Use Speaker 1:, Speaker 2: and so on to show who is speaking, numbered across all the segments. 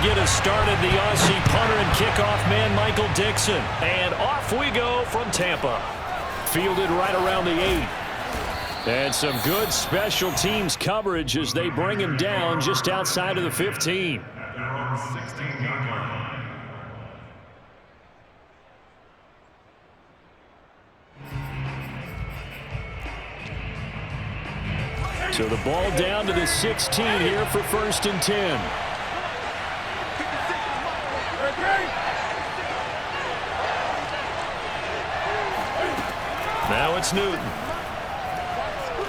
Speaker 1: get us started, the Aussie punter and kickoff man, Michael Dixon. And off we go from Tampa. Fielded right around the 8. And some good special teams coverage as they bring him down just outside of the 15. So the ball down to the 16 here for 1st and 10. Now it's Newton.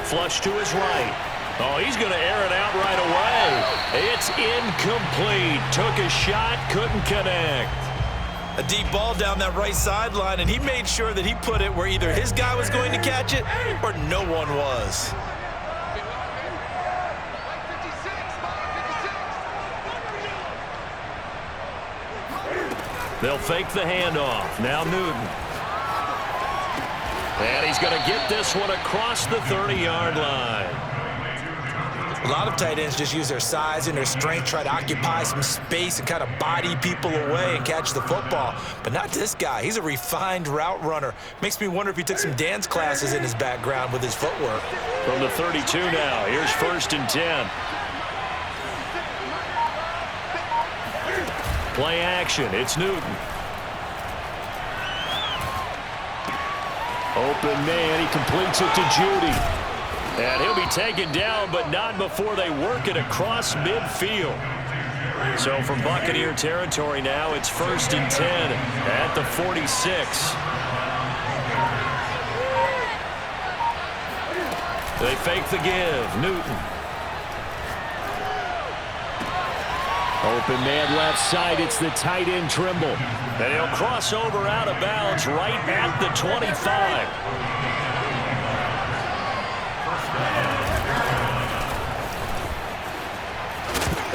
Speaker 1: Flush to his right. Oh, he's going to air it out right away. It's incomplete. Took a shot, couldn't connect.
Speaker 2: A deep ball down that right sideline, and he made sure that he put it where either his guy was going to catch it or no one was.
Speaker 1: They'll fake the handoff. Now Newton. And he's going to get this one across the 30-yard line.
Speaker 2: A lot of tight ends just use their size and their strength, try to occupy some space and kind of body people away and catch the football. But not this guy. He's a refined route runner. Makes me wonder if he took some dance classes in his background with his footwork.
Speaker 1: From the 32 now, here's 1st and 10. Play action, it's Newton. Open man, he completes it to Judy. And he'll be taken down, but not before they work it across midfield. So from Buccaneer territory now, it's 1st and 10 at the 46. They fake the give, Newton. Open man left side, it's the tight end Trimble. And he'll cross over out of bounds right at the 25.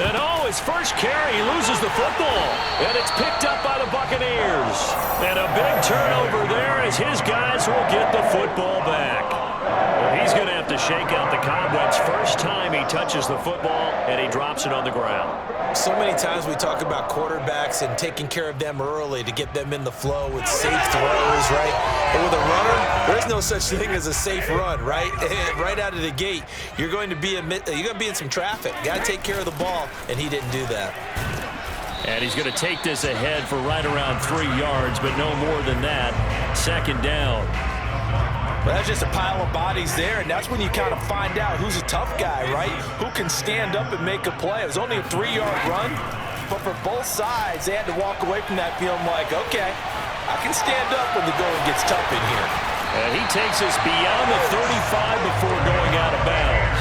Speaker 1: And oh, his first carry, he loses the football. And it's picked up by the Buccaneers. And a big turnover there as his guys will get the football back. Well, he's going to have to shake out the cobwebs first time he touches the football, and he drops it on the ground.
Speaker 2: So many times we talk about quarterbacks and taking care of them early to get them in the flow with safe throws, right? But with a runner, there's no such thing as a safe run, right? Right out of the gate, you're going to be in some traffic. You got to take care of the ball, and he didn't do that.
Speaker 1: And he's going to take this ahead for right around 3 yards, but no more than that. 2nd down.
Speaker 2: Well, that's just a pile of bodies there, and that's when you kind of find out who's a tough guy, right? Who can stand up and make a play. It was only a 3-yard run, but for both sides, they had to walk away from that feeling like, okay, I can stand up when the going gets tough in here.
Speaker 1: And he takes us beyond the 35 before going out of bounds.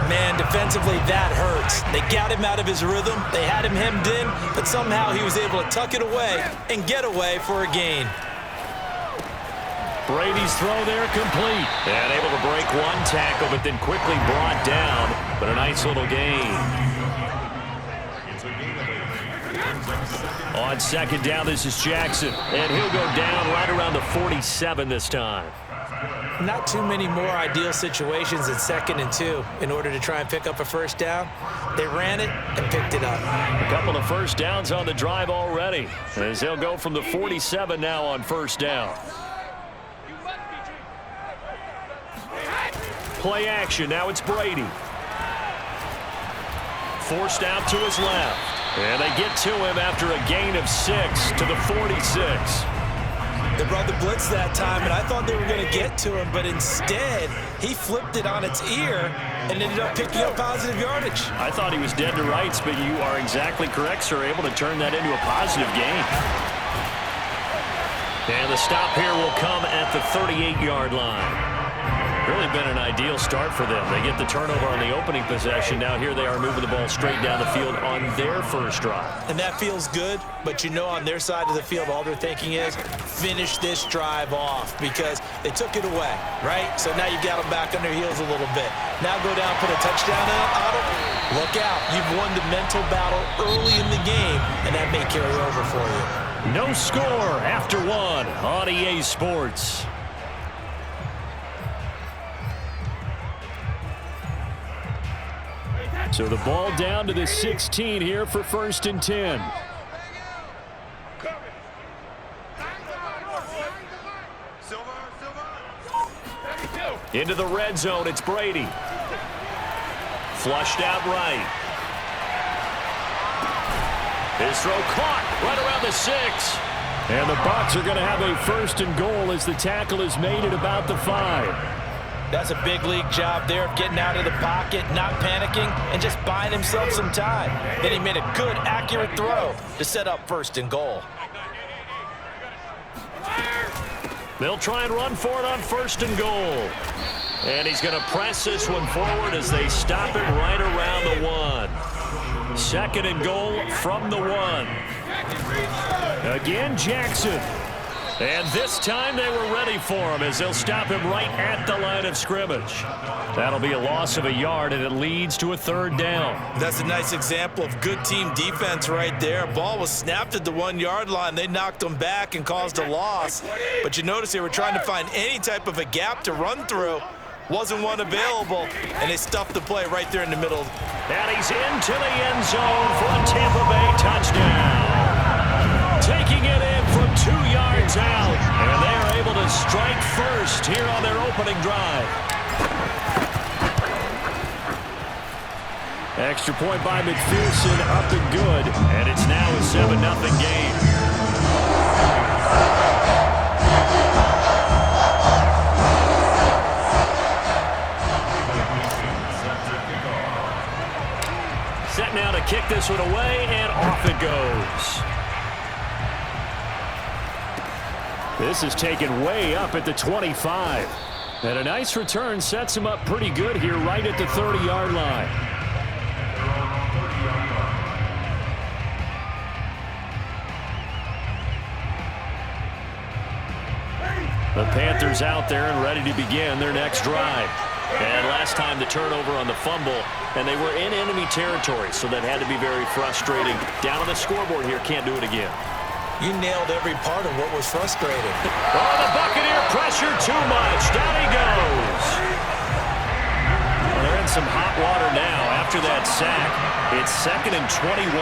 Speaker 2: Man, defensively, that hurts. They got him out of his rhythm. They had him hemmed in, but somehow he was able to tuck it away and get away for a gain.
Speaker 1: Brady's throw there complete. And able to break one tackle, but then quickly brought down. But a nice little gain. On 2nd down, this is Jackson. And he'll go down right around the 47 this time.
Speaker 2: Not too many more ideal situations in 2nd and 2 in order to try and pick up a 1st down. They ran it and picked it up.
Speaker 1: A couple of 1st downs on the drive already, as they'll go from the 47 now on 1st down. Play action, now it's Brady. Forced out to his left. And they get to him after a gain of 6 to the 46.
Speaker 2: They brought the blitz that time, and I thought they were going to get to him, but instead, he flipped it on its ear and ended up picking up positive yardage.
Speaker 1: I thought he was dead to rights, but you are exactly correct, sir, able to turn that into a positive gain. And the stop here will come at the 38-yard line. Really been an ideal start for them. They get the turnover on the opening possession. Now here they are moving the ball straight down the field on their first drive.
Speaker 2: And that feels good, but you know on their side of the field, all they're thinking is finish this drive off because they took it away, right? So now you've got them back on their heels a little bit. Now go down, put a touchdown on them. Look out. You've won the mental battle early in the game, and that may carry over for you.
Speaker 1: No score after 1 on EA Sports. So the ball down to the 16 here for 1st and 10. Into the red zone, it's Brady. Flushed out right. His throw caught right around the 6. And the Bucks are going to have a 1st and goal as the tackle is made at about the 5.
Speaker 2: That's a big league job there of getting out of the pocket, not panicking, and just buying himself some time. Then he made a good, accurate throw to set up 1st and goal.
Speaker 1: They'll try and run for it on 1st and goal. And he's going to press this one forward as they stop it right around the 1. 2nd and goal from the 1. Again, Jackson. And this time they were ready for him as they'll stop him right at the line of scrimmage. That'll be a loss of a yard, and it leads to a 3rd down.
Speaker 2: That's a nice example of good team defense right there. Ball was snapped at the 1-yard line. They knocked him back and caused a loss. But you notice they were trying to find any type of a gap to run through. Wasn't one available, and they stuffed the play right there in the middle.
Speaker 1: And he's into the end zone for a Tampa Bay touchdown. Taking it in from 2 yards out, and they are able to strike first here on their opening drive. Extra point by McPherson, up and good, and it's now a 7-0 game. Set now to kick this one away, and off it goes. This is taken way up at the 25. And a nice return sets him up pretty good here right at the 30-yard line. The Panthers out there and ready to begin their next drive. And last time the turnover on the fumble, and they were in enemy territory, so that had to be very frustrating. Down on the scoreboard here, can't do it again.
Speaker 2: You nailed every part of what was frustrating.
Speaker 1: Oh, the Buccaneer pressure too much. Down he goes. Well, they're in some hot water now after that sack. It's 2nd and 21.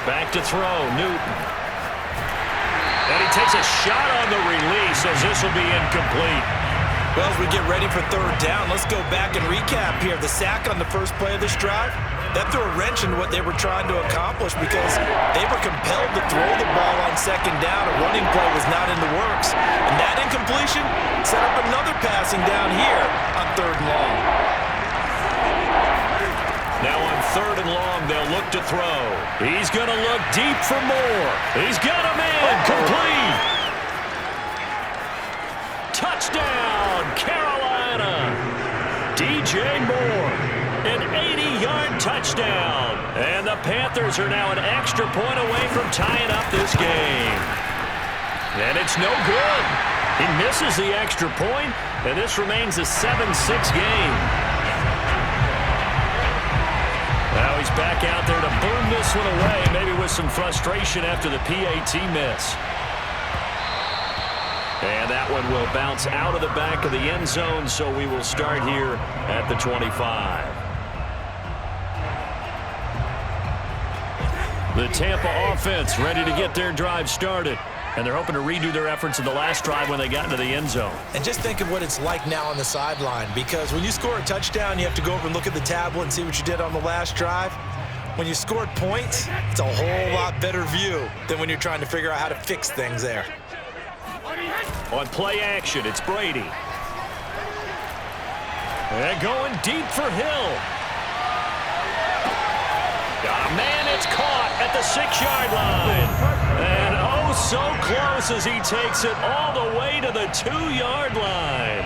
Speaker 1: Back to throw, Newton. And he takes a shot on the release as this will be incomplete.
Speaker 2: Well, as we get ready for 3rd down, let's go back and recap here. The sack on the first play of this drive, that threw a wrench into what they were trying to accomplish because they were compelled to throw the ball on 2nd down. A running play was not in the works. And that incompletion set up another passing down here on 3rd and long.
Speaker 1: Now on 3rd and long, they'll look to throw. He's going to look deep for more. He's got a man. Complete. Touchdown, Carolina. DJ Moore. An 80-yard touchdown. And the Panthers are now an extra point away from tying up this game. And it's no good. He misses the extra point, and this remains a 7-6 game. Now he's back out there to boom this one away, maybe with some frustration after the PAT miss. And that one will bounce out of the back of the end zone, so we will start here at the 25. The Tampa offense ready to get their drive started. And they're hoping to redo their efforts in the last drive when they got into the end zone.
Speaker 2: And just think of what it's like now on the sideline, because when you score a touchdown, you have to go over and look at the tablet and see what you did on the last drive. When you scored points, it's a whole lot better view than when you're trying to figure out how to fix things there.
Speaker 1: On play action, it's Brady. And going deep for Hill. Got a man, it's caught at the 6-yard line. And oh, so close as he takes it all the way to the 2-yard line.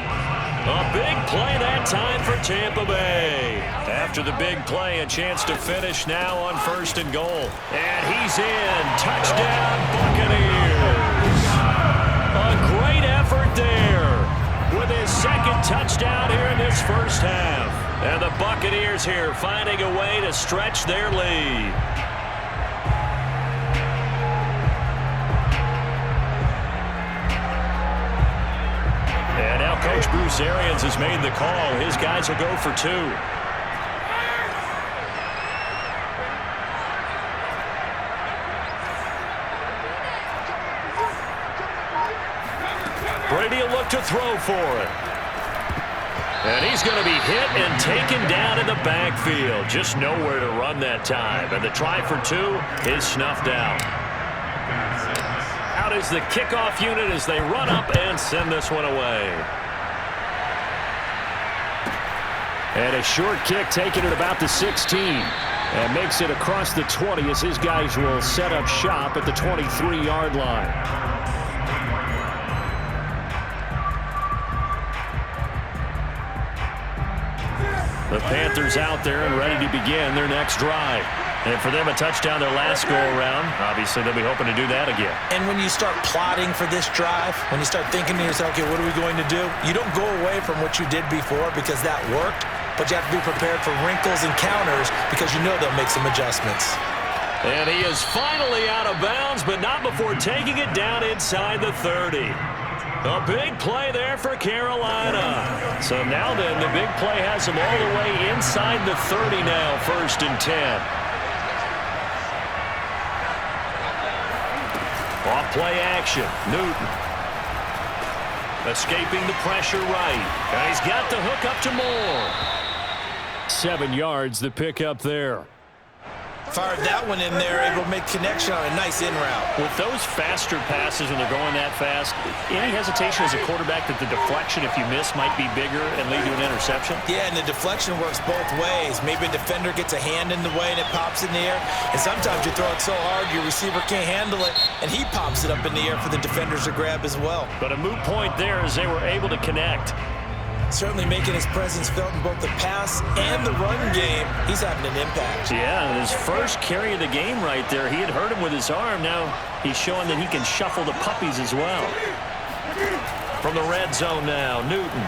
Speaker 1: A big play that time for Tampa Bay. After the big play, a chance to finish now on 1st and goal. And he's in. Touchdown, Buccaneers. A great effort there with his 2nd touchdown here in this first half. And the Buccaneers here finding a way to stretch their lead. Coach Bruce Arians has made the call. His guys will go for 2. Brady will look to throw for it. And he's going to be hit and taken down in the backfield. Just nowhere to run that time. And the try for 2 is snuffed out. Out is the kickoff unit as they run up and send this one away. And a short kick taken at about the 16. And makes it across the 20 as his guys will set up shop at the 23-yard line. The Panthers out there and ready to begin their next drive. And for them, a touchdown their last go-around. Obviously, they'll be hoping to do that again.
Speaker 2: And when you start plotting for this drive, when you start thinking to yourself, okay, what are we going to do? You don't go away from what you did before because that worked, but you have to be prepared for wrinkles and counters because you know they'll make some adjustments.
Speaker 1: And he is finally out of bounds, but not before taking it down inside the 30. A big play there for Carolina. So now then, the big play has them all the way inside the 30 now, 1st and 10. Off play action, Newton. Escaping the pressure right. And he's got the hook up to Moore. 7 yards, the pickup there.
Speaker 2: Fired that one in there, able to make connection on a nice in route.
Speaker 1: With those faster passes when they're going that fast, any hesitation as a quarterback that the deflection, if you miss, might be bigger and lead to an interception?
Speaker 2: Yeah, and the deflection works both ways. Maybe a defender gets a hand in the way and it pops in the air. And sometimes you throw it so hard your receiver can't handle it, and he pops it up in the air for the defenders to grab as well.
Speaker 1: But a moot point there as they were able to connect.
Speaker 2: Certainly making his presence felt in both the pass and the run game. He's having an impact.
Speaker 1: Yeah, his first carry of the game right there. He had hurt him with his arm. Now he's showing that he can shuffle the puppies as well. From the red zone now, Newton.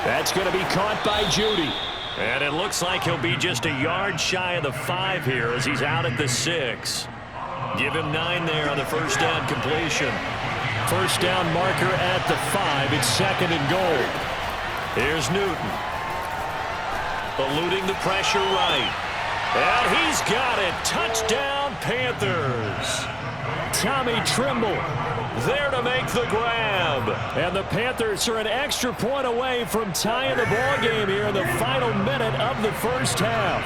Speaker 1: That's going to be caught by Judy. And it looks like he'll be just a yard shy of the 5 here as he's out at the 6. Give him 9 there on the first down completion. First down marker at the 5. It's 2nd and goal. Here's Newton. Eluding the pressure right. And he's got it. Touchdown, Panthers. Tommy Tremble there to make the grab. And the Panthers are an extra point away from tying the ball game here in the final minute of the first half.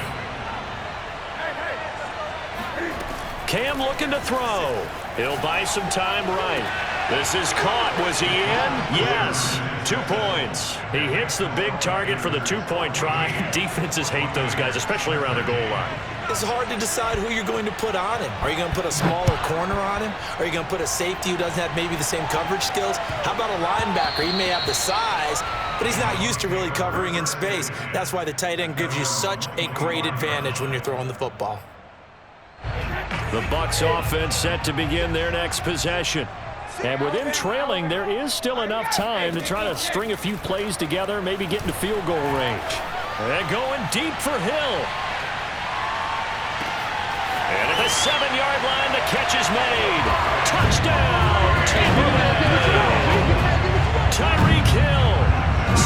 Speaker 1: Cam looking to throw. He'll buy some time right. This is caught. Was he in? Yes. 2 points. He hits the big target for the 2-point try. Defenses hate those guys, especially around the goal line.
Speaker 2: It's hard to decide who you're going to put on him. Are you going to put a smaller corner on him? Are you going to put a safety who doesn't have maybe the same coverage skills? How about a linebacker? He may have the size, but he's not used to really covering in space. That's why the tight end gives you such a great advantage when you're throwing the football.
Speaker 1: The Bucks offense set to begin their next possession. And with him trailing, there is still enough time to try to string a few plays together, maybe get into field goal range. And going deep for Hill. And at the 7-yard line, the catch is made. Touchdown, Tampa Bay. Tyreek Hill,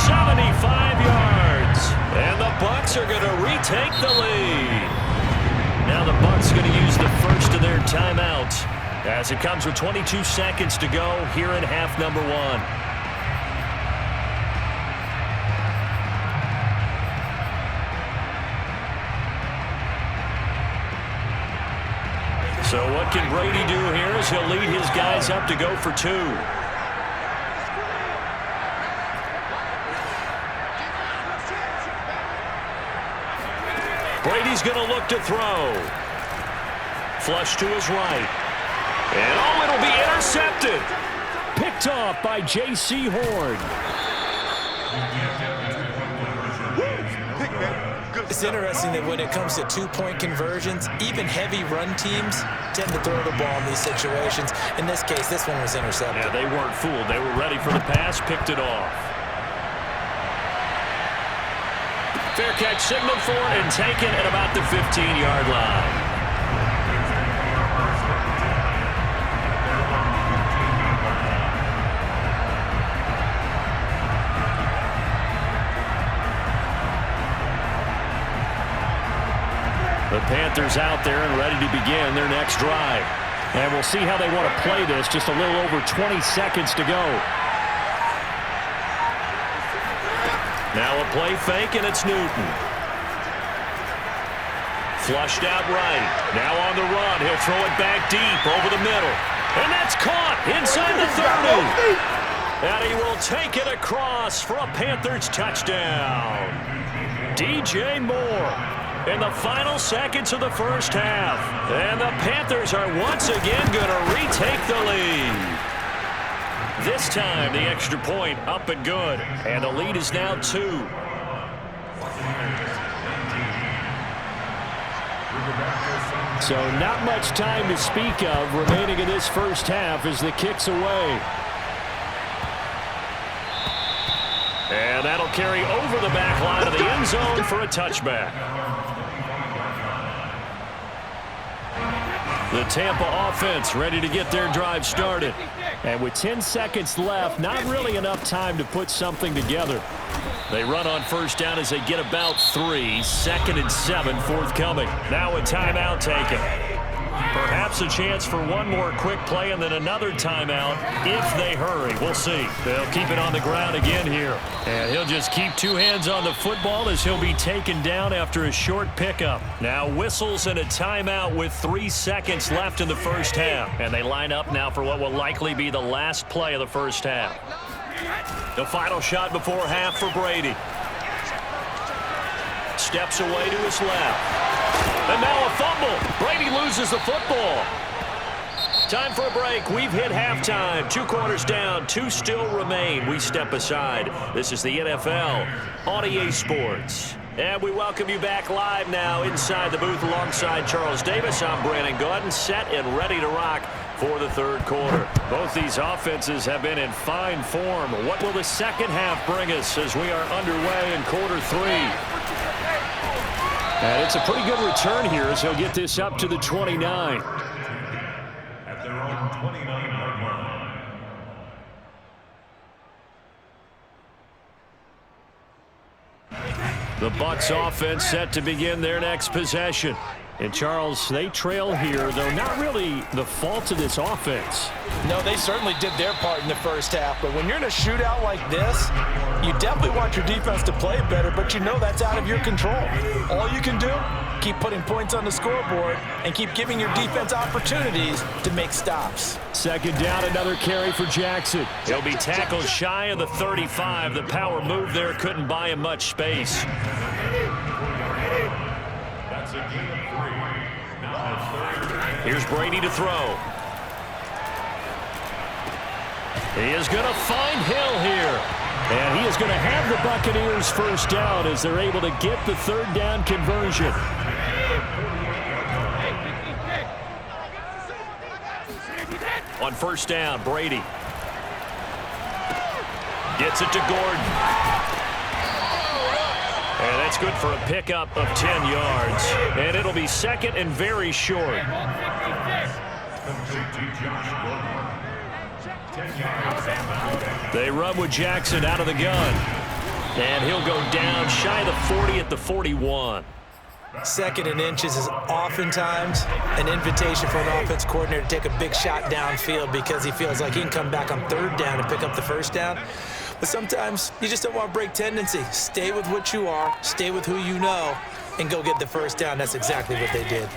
Speaker 1: 75 yards. And the Bucks are going to retake the lead. Now the Bucks going to use the first of their timeouts as it comes with 22 seconds to go here in half number 1. So what can Brady do here as he'll lead his guys up to go for 2. Brady's going to look to throw. Flush to his right. And it'll be intercepted. Picked off by J.C. Horn.
Speaker 2: It's interesting that when it comes to 2-point conversions, even heavy run teams tend to throw the ball in these situations. In this case, this one was intercepted.
Speaker 1: Yeah, they weren't fooled. They were ready for the pass, picked it off. Fair catch signaled for and taken at about the 15-yard line. The Panthers out there and ready to begin their next drive. And we'll see how they want to play this. Just a little over 20 seconds to go. Now a play fake, and it's Newton. Flushed out right. Now on the run. He'll throw it back deep over the middle. And that's caught inside the 30. And he will take it across for a Panthers touchdown. DJ Moore in the final seconds of the first half. And the Panthers are once again going to retake the lead. This time, the extra point up and good. And the lead is now 2. So not much time to speak of remaining in this first half as the kick's away. And that'll carry over the back line of the end zone for a touchback. The Tampa offense ready to get their drive started. And with 10 seconds left, not really enough time to put something together. They run on first down as they get about 3. 2nd and 7 forthcoming. Now a timeout taken. Perhaps a chance for one more quick play and then another timeout if they hurry. We'll see. They'll keep it on the ground again here. And he'll just keep 2 hands on the football as he'll be taken down after a short pickup. Now whistles and a timeout with 3 seconds left in the first half. And they line up now for what will likely be the last play of the first half. The final shot before half for Brady. Steps away to his left. And now a fumble. Brady loses the football. Time for a break. We've hit halftime. 2 quarters down. 2 still remain. We step aside. This is the NFL on EA Sports. And we welcome you back live now inside the booth alongside Charles Davis. I'm Brandon Gordon, set and ready to rock for the third quarter. Both these offenses have been in fine form. What will the second half bring us as we are underway in quarter 3? And it's a pretty good return here as he'll get this up to the 29.
Speaker 3: At their own 29-yard line.
Speaker 1: The Bucks offense set to begin their next possession. And Charles, they trail here, though not really the fault of this offense.
Speaker 2: No, they certainly did their part in the first half. But when you're in a shootout like this, you definitely want your defense to play better, but you know that's out of your control. All you can do, keep putting points on the scoreboard and keep giving your defense opportunities to make stops.
Speaker 1: Second down, another carry for Jackson. He'll be tackled shy of the 35. The power move there couldn't buy him much space.
Speaker 3: That's a gain of 3. Now it's 3rd.
Speaker 1: Here's Brady to throw. He is going to find Hill here. And he is going to have the Buccaneers first down as they're able to get the third down conversion. On first down, Brady gets it to Gordon. And that's good for a pickup of 10 yards. And it'll be second and very short. They run with Jackson out of the gun. And he'll go down shy of the 40 at the 41.
Speaker 2: 2nd and inches is oftentimes an invitation for an offense coordinator to take a big shot downfield because he feels like he can come back on 3rd down and pick up the first down. But sometimes you just don't want to break tendency. Stay with what you are, stay with who you know, and go get the first down. That's exactly what they did.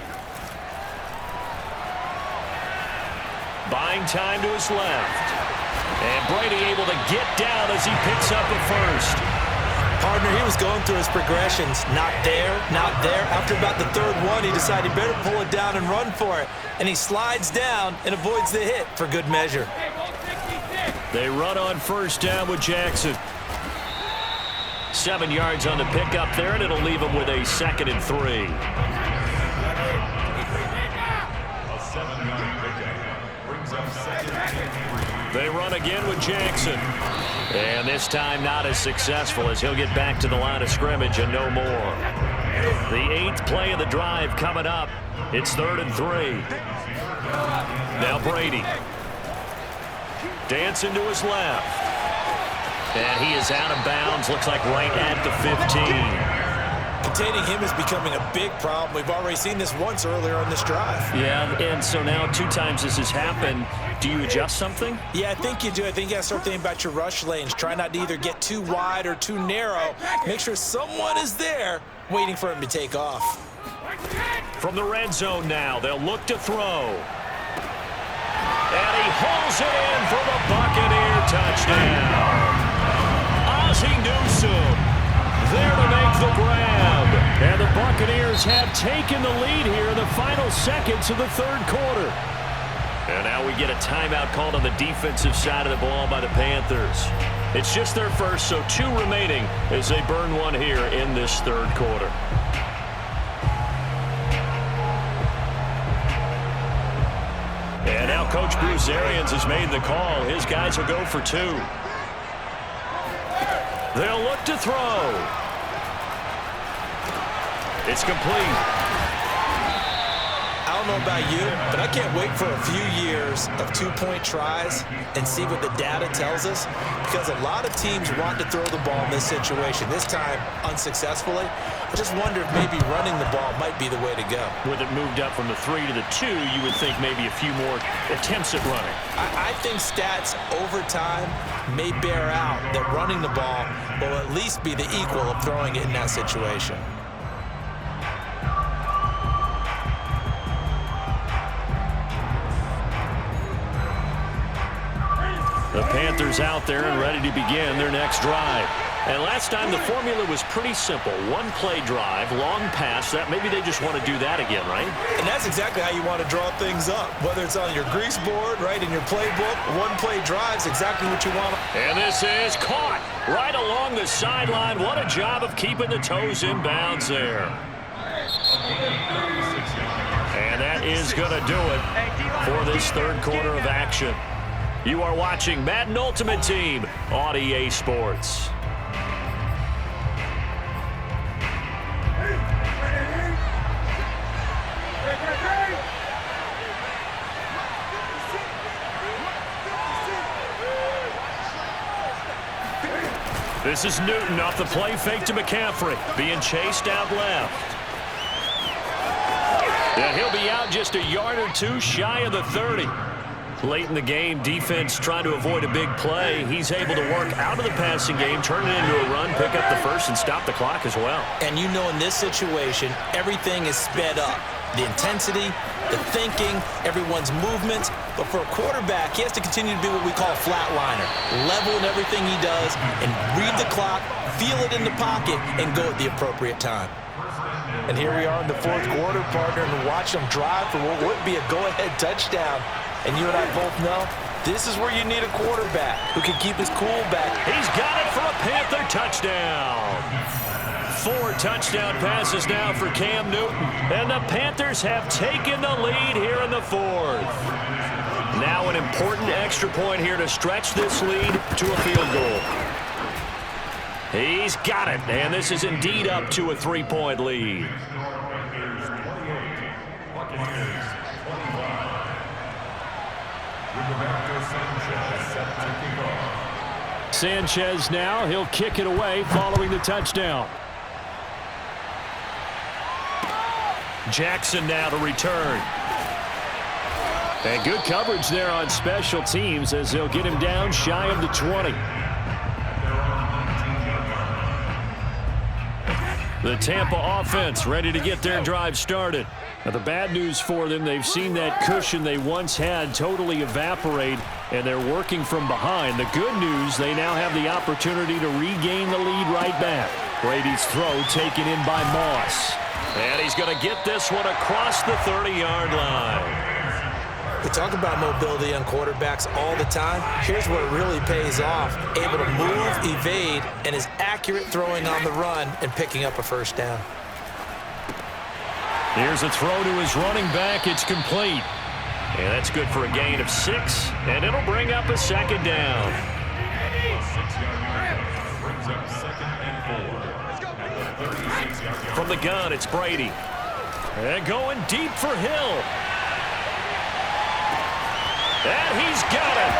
Speaker 1: Buying time to his left. And Brady able to get down as he picks up a first.
Speaker 2: Partner, he was going through his progressions. Not there, not there. After about the 3rd one, he decided he better pull it down and run for it. And he slides down and avoids the hit for good measure.
Speaker 1: They run on first down with Jackson. 7 yards on the pickup there, and it'll leave him with a 2nd and 3.
Speaker 3: A 7-yard pickup brings up 2nd and 3.
Speaker 1: They run again with Jackson. And this time not as successful as he'll get back to the line of scrimmage and no more. The 8th play of the drive coming up. It's 3rd and 3. Now Brady. Dancing to his left. And he is out of bounds. Looks like right at the 15.
Speaker 2: Containing him is becoming a big problem. We've already seen this once earlier on this drive.
Speaker 1: Yeah, and so now 2 times this has happened. Do you adjust something?
Speaker 2: Yeah, I think you do. I think you got to start thinking about your rush lanes. Try not to either get too wide or too narrow. Make sure someone is there waiting for him to take off.
Speaker 1: From the red zone now, they'll look to throw. And he hauls it in for the Buccaneer touchdown. Ozzie Newsome there to make the grab. And the Buccaneers have taken the lead here in the final seconds of the third quarter. And now we get a timeout called on the defensive side of the ball by the Panthers. It's just their first, so 2 remaining as they burn one here in this third quarter. And now Coach Bruce Arians has made the call. His guys will go for 2. They'll look to throw. It's complete.
Speaker 2: I don't know about you, but I can't wait for a few years of 2-point tries and see what the data tells us, because a lot of teams want to throw the ball in this situation, this time unsuccessfully. I just wonder if maybe running the ball might be the way to go.
Speaker 1: With it moved up from the 3 to the 2, you would think maybe a few more attempts at running.
Speaker 2: I think stats over time may bear out that running the ball will at least be the equal of throwing it in that situation.
Speaker 1: The Panthers out there and ready to begin their next drive. And last time the formula was pretty simple. 1-play drive, long pass. That maybe they just want to do that again, right?
Speaker 2: And that's exactly how you want to draw things up. Whether it's on your grease board, right, in your playbook, 1-play drive is exactly what you want.
Speaker 1: And this is caught right along the sideline. What a job of keeping the toes in bounds there. And that is going to do it for this third quarter of action. You are watching Madden Ultimate Team on EA Sports. This is Newton off the play fake to McCaffrey, being chased out left. And he'll be out just a yard or 2 shy of the 30. Late in the game, defense trying to avoid a big play. He's able to work out of the passing game, turn it into a run, pick up the first, and stop the clock as well.
Speaker 2: And you know in this situation, everything is sped up. The intensity, the thinking, everyone's movements. But for a quarterback, he has to continue to be what we call a flatliner. Level in everything he does and read the clock, feel it in the pocket, and go at the appropriate time. And here we are in the fourth quarter, partner, and watch them drive for what would be a go-ahead touchdown. And you and I both know this is where you need a quarterback who can keep his cool back.
Speaker 1: He's got it for a Panther touchdown. 4 touchdown passes now for Cam Newton. And the Panthers have taken the lead here in the fourth. Now an important extra point here to stretch this lead to a field goal. He's got it, and this is indeed up to a 3-point lead. Sanchez now, he'll kick it away following the touchdown. Jackson now to return. And good coverage there on special teams as they'll get him down shy of the 20. The Tampa offense ready to get their drive started. Now the bad news for them, they've seen that cushion they once had totally evaporate, and they're working from behind. The good news, they now have the opportunity to regain the lead right back. Brady's throw taken in by Moss. And he's going to get this one across the 30-yard line.
Speaker 2: We talk about mobility on quarterbacks all the time. Here's where it really pays off. Able to move, evade, and is accurate throwing on the run and picking up a first down.
Speaker 1: Here's a throw to his running back. It's complete. And that's good for a gain of 6. And it'll bring up a second down. From the gun, it's Brady. And going deep for Hill. And he's got it.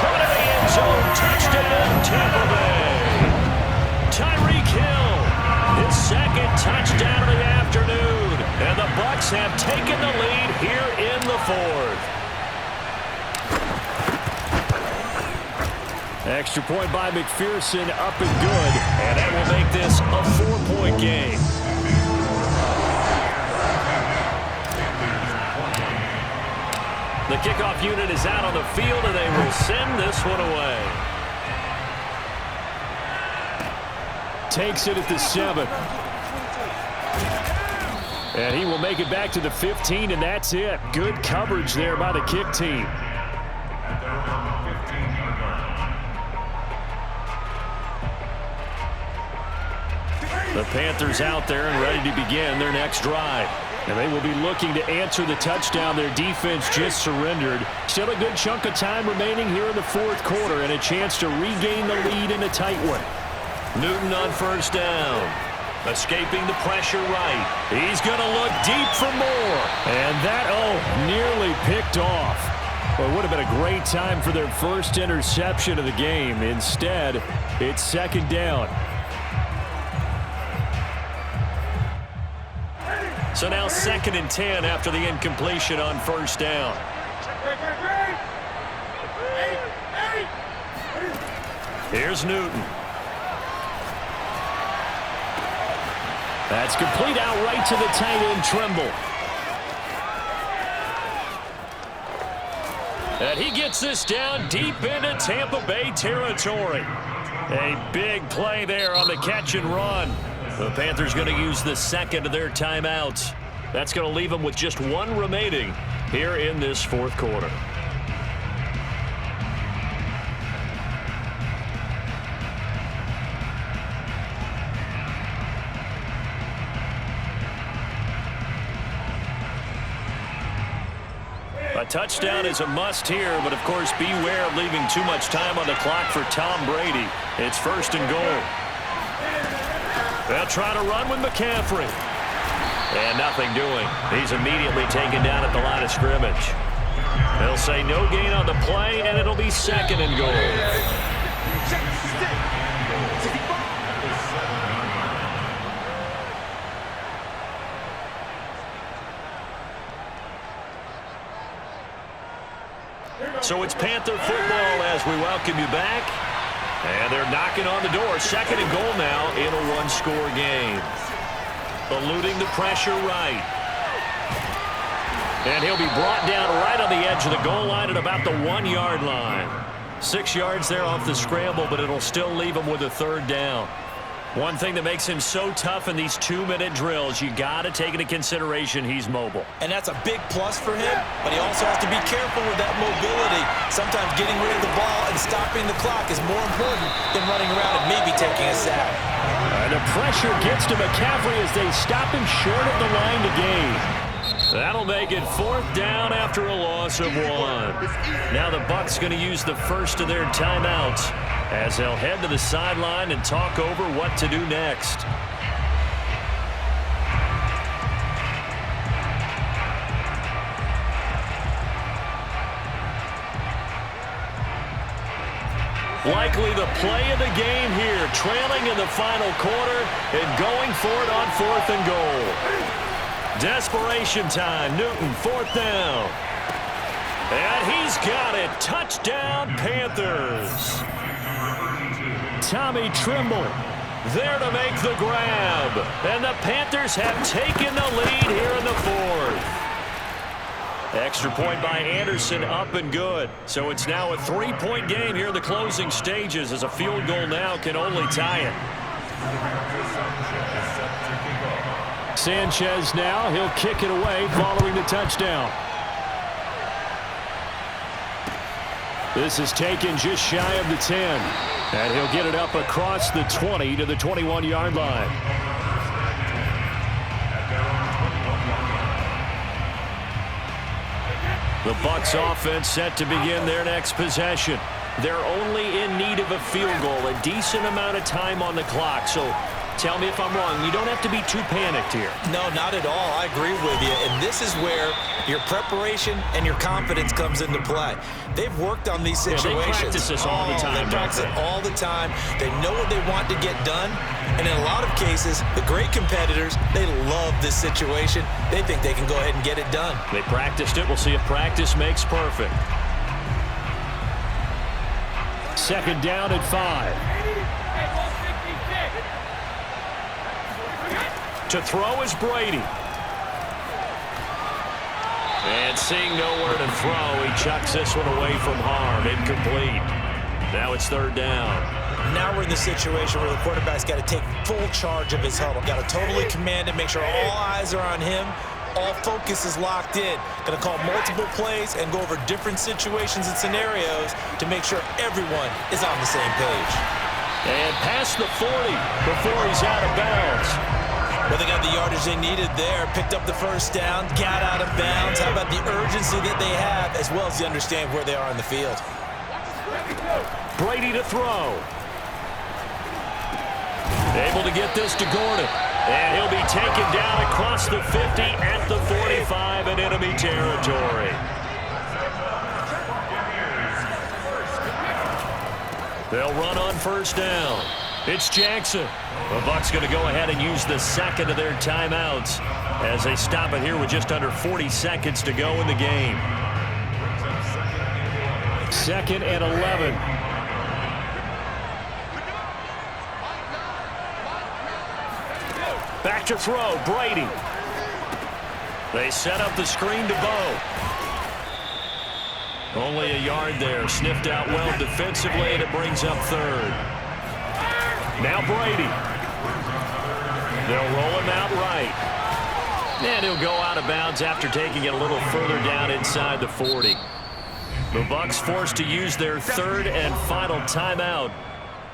Speaker 1: Cut in the end zone. Touchdown, Tampa Bay. Tyreek Hill his second touchdown of the afternoon. And the Bucks have taken the lead here in the fourth. Extra point by McPherson, up and good. And that will make this a 4-point game. The kickoff unit is out on the field, and they will send this one away. Takes it at the 7. And he will make it back to the 15, and that's it. Good coverage there by the kick team. The Panthers out there and ready to begin their next drive. And they will be looking to answer the touchdown their defense just surrendered. Still a good chunk of time remaining here in the fourth quarter and a chance to regain the lead in a tight one. Newton on first down. Escaping the pressure right. He's going to look deep for more. And that, nearly picked off. Well, it would have been a great time for their first interception of the game. Instead, it's second down. So now 2nd and 10 after the incompletion on first down. Here's Newton. That's complete out right to the tight end, Trimble. And he gets this down deep into Tampa Bay territory. A big play there on the catch and run. The Panthers going to use the second of their timeouts. That's going to leave them with just one remaining here in this fourth quarter. A touchdown is a must here, but of course beware of leaving too much time on the clock for Tom Brady. It's 1st and goal. They'll try to run with McCaffrey. And nothing doing. He's immediately taken down at the line of scrimmage. They'll say no gain on the play, and it'll be 2nd and goal. So it's Panther football as we welcome you back. And they're knocking on the door. 2nd and goal now in a one-score game. Eluding the pressure right. And he'll be brought down right on the edge of the goal line at about the 1-yard line. 6 yards there off the scramble, but it'll still leave him with a 3rd down. One thing that makes him so tough in these 2-minute drills, you got to take into consideration he's mobile.
Speaker 2: And that's a big plus for him, but he also has to be careful with that mobility. Sometimes getting rid of the ball and stopping the clock is more important than running around and maybe taking a sack.
Speaker 1: And the pressure gets to McCaffrey as they stop him short of the line to gain. That'll make it 4th down after a loss of 1. Now the Bucks going to use the first of their timeouts as they'll head to the sideline and talk over what to do next. Likely the play of the game here, trailing in the final quarter and going for it on 4th and goal. Desperation time. Newton, 4th down. And he's got it. Touchdown, Panthers. Tommy Trimble there to make the grab. And the Panthers have taken the lead here in the 4th. Extra point by Anderson, up and good. So it's now a 3-point game here in the closing stages as a field goal now can only tie it. Sanchez now, he'll kick it away following the touchdown. This is taken just shy of the 10. And he'll get it up across the 20 to the 21-yard line. The Bucks offense set to begin their next possession. They're only in need of a field goal, a decent amount of time on the clock. So Tell me if I'm wrong. You don't have to be too panicked here.
Speaker 2: No, not at all. I agree with you. And this is where your preparation and your confidence comes into play. They've worked on these situations.
Speaker 1: Yeah, they practice this all the time.
Speaker 2: They practice it all the time. They know what they want to get done. And in a lot of cases, the great competitors, they love this situation. They think they can go ahead and get it done.
Speaker 1: They practiced it. We'll see if practice makes perfect. Second down at 5. To throw is Brady. And seeing nowhere to throw, he chucks this one away from harm. Incomplete. Now it's third down.
Speaker 2: Now we're in the situation where the quarterback's got to take full charge of his huddle. Got to totally command it, make sure all eyes are on him. All focus is locked in. Going to call multiple plays and go over different situations and scenarios to make sure everyone is on the same page.
Speaker 1: And past the 40 before he's out of bounds.
Speaker 2: Well, they got the yardage they needed there. Picked up the first down, got out of bounds. How about the urgency that they have, as well as they understand where they are on the field.
Speaker 1: Brady to throw. Able to get this to Gordon. And he'll be taken down across the 50 at the 45 in enemy territory. They'll run on first down. It's Jackson. The Bucks going to go ahead and use the second of their timeouts as they stop it here with just under 40 seconds to go in the game. Second and 11. Back to throw, Brady. They set up the screen to Bo. Only a yard there, sniffed out well defensively, and it brings up third. Now Brady. They'll roll him out right. And he'll go out of bounds after taking it a little further down inside the 40. The Bucks forced to use their third and final timeout,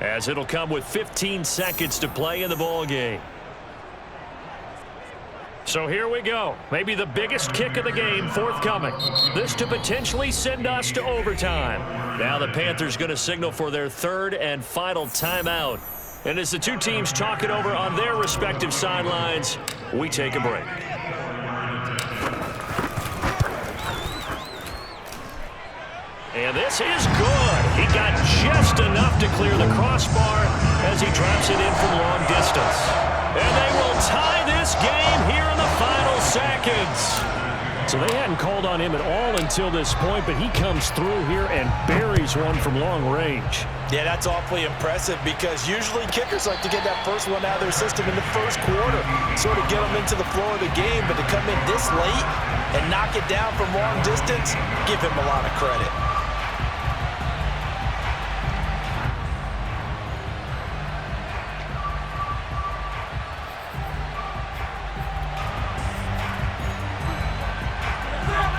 Speaker 1: as it'll come with 15 seconds to play in the ball game. So here we go. Maybe the biggest kick of the game forthcoming. This to potentially send us to overtime. Now the Panthers going to signal for their third and final timeout. And as the two teams talk it over on their respective sidelines, we take a break. And this is good. He got just enough to clear the crossbar as he drops it in from long distance. And they will tie this game here in the final seconds. So they hadn't called on him at all until this point, but he comes through here and buries one from long range.
Speaker 2: Yeah, that's awfully impressive because usually kickers like to get that first one out of their system in the first quarter, sort of get them into the flow of the game, but to come in this late and knock it down from long distance, give him a lot of credit.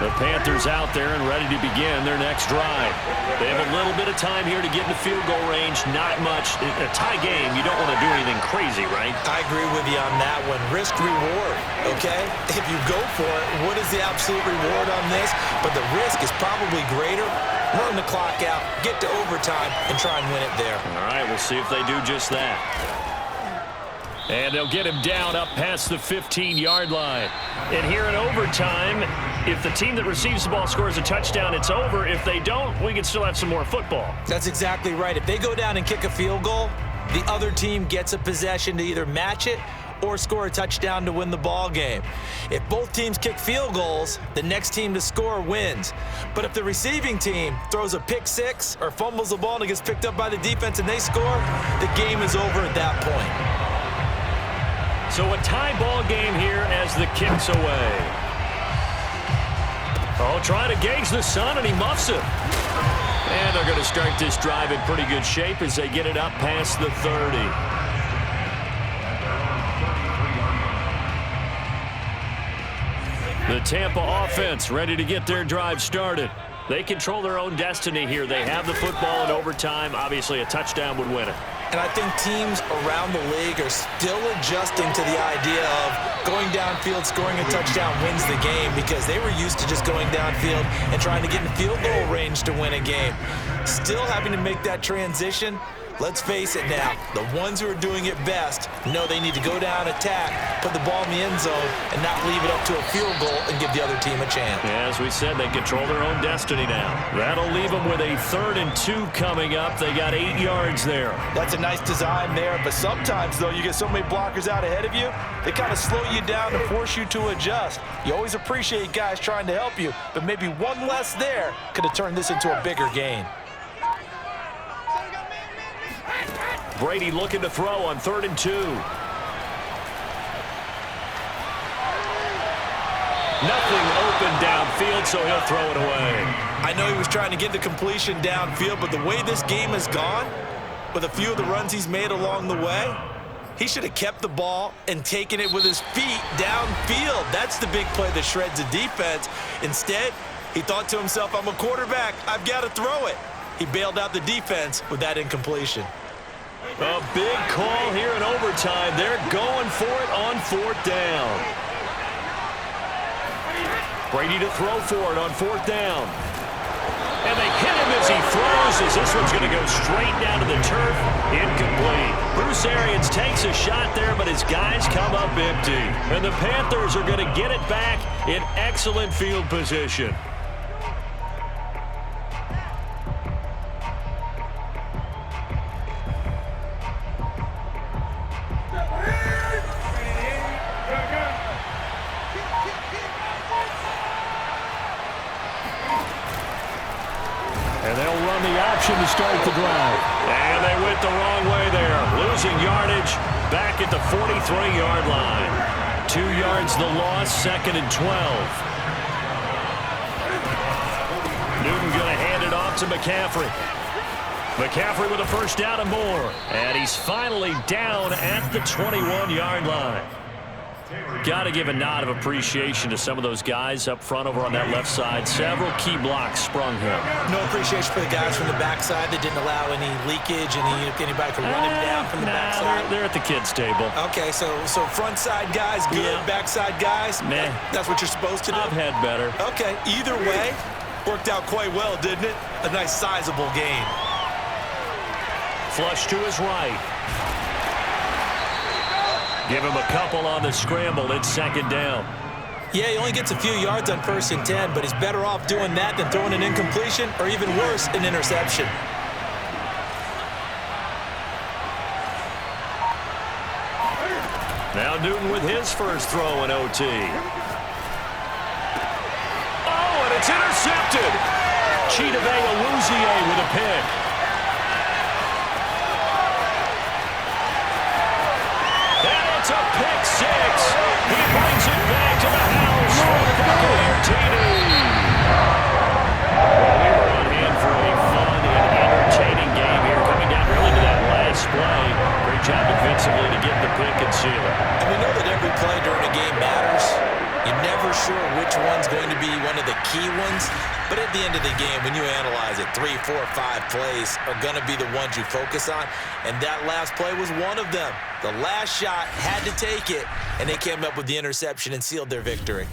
Speaker 1: The Panthers out there and ready to begin their next drive. They have a little bit of time here to get in the field goal range. Not much. In a tie game, you don't want to do anything crazy, right?
Speaker 2: I agree with you on that one. Risk reward, okay? If you go for it, what is the absolute reward on this? But the risk is probably greater. Run the clock out, get to overtime, and try and win it there.
Speaker 1: All right, we'll see if they do just that. And they'll get him down up past the 15-yard line. And here in overtime, if the team that receives the ball scores a touchdown, it's over. If they don't, we can still have some more football.
Speaker 2: That's exactly right. If they go down and kick a field goal, the other team gets a possession to either match it or score a touchdown to win the ball game. If both teams kick field goals, the next team to score wins. But if the receiving team throws a pick six or fumbles the ball and it gets picked up by the defense and they score, the game is over at that point.
Speaker 1: So a tie ball game here as the kick's away. Oh, trying to gauge the sun, and he muffs it. And they're going to start this drive in pretty good shape as they get it up past the 30. The Tampa offense ready to get their drive started. They control their own destiny here. They have the football in overtime. Obviously, a touchdown would win it.
Speaker 2: And I think teams around the league are still adjusting to the idea of going downfield, scoring a touchdown wins the game because they were used to just going downfield and trying to get in field goal range to win a game. Still having to make that transition. Let's face it now, the ones who are doing it best know they need to go down, attack, put the ball in the end zone, and not leave it up to a field goal and give the other team a chance.
Speaker 1: Yeah, as we said, they control their own destiny now. That'll leave them with a 3rd and 2 coming up. They got 8 yards there.
Speaker 2: That's a nice design there, but sometimes, though, you get so many blockers out ahead of you, they kind of slow you down and force you to adjust. You always appreciate guys trying to help you, but maybe one less there could have turned this into a bigger gain.
Speaker 1: Brady looking to throw on 3rd and 2. Nothing open downfield, so he'll throw it away.
Speaker 2: I know he was trying to get the completion downfield, but the way this game has gone, with a few of the runs he's made along the way, he should have kept the ball and taken it with his feet downfield. That's the big play that shreds the defense. Instead, he thought to himself, I'm a quarterback, I've got to throw it. He bailed out the defense with that incompletion.
Speaker 1: A big call here in overtime. They're going for it on 4th down. Brady to throw for it on 4th down. And they hit him as he throws, as this one's going to go straight down to the turf. Incomplete. Bruce Arians takes a shot there, but his guys come up empty. And the Panthers are going to get it back in excellent field position. And they'll run the option to start the drive. And they went the wrong way there. Losing yardage back at the 43-yard line. 2 yards the loss, 2nd and 12. Newton going to hand it off to McCaffrey. McCaffrey with a 1st down and more. And he's finally down at the 21-yard line. Got to give a nod of appreciation to some of those guys up front over on that left side. Several key blocks sprung him.
Speaker 2: No appreciation for the guys from the backside that didn't allow any leakage, anybody to run him down from the backside.
Speaker 1: They're at the kids' table.
Speaker 2: Okay, so front side guys good,
Speaker 1: Yeah.
Speaker 2: backside guys,
Speaker 1: Meh.
Speaker 2: that's what you're supposed to do?
Speaker 1: I've had better.
Speaker 2: Okay, either way, worked out quite well, didn't it? A nice sizable gain.
Speaker 1: Flush to his right. Give him a couple on the scramble. It's 2nd down.
Speaker 2: Yeah, he only gets a few yards on 1st and 10, but he's better off doing that than throwing an incompletion or even worse, an interception.
Speaker 1: Now Newton with his first throw in OT. Oh, and it's intercepted. Chidobe Awuzie with a pick. It's a pick 6. He brings it back to the house for the Buccaneer TD. Well, we were on hand for a fun and entertaining game here, coming down really to that last play. Great job defensively to get the pick and seal it.
Speaker 2: And we know that every play during a game matters. You're never sure which one's going to be one of the key ones. But at the end of the game, when you analyze it, 3, 4, 5 plays are going to be the ones you focus on. And that last play was one of them. The last shot had to take it, and they came up with the interception and sealed their victory.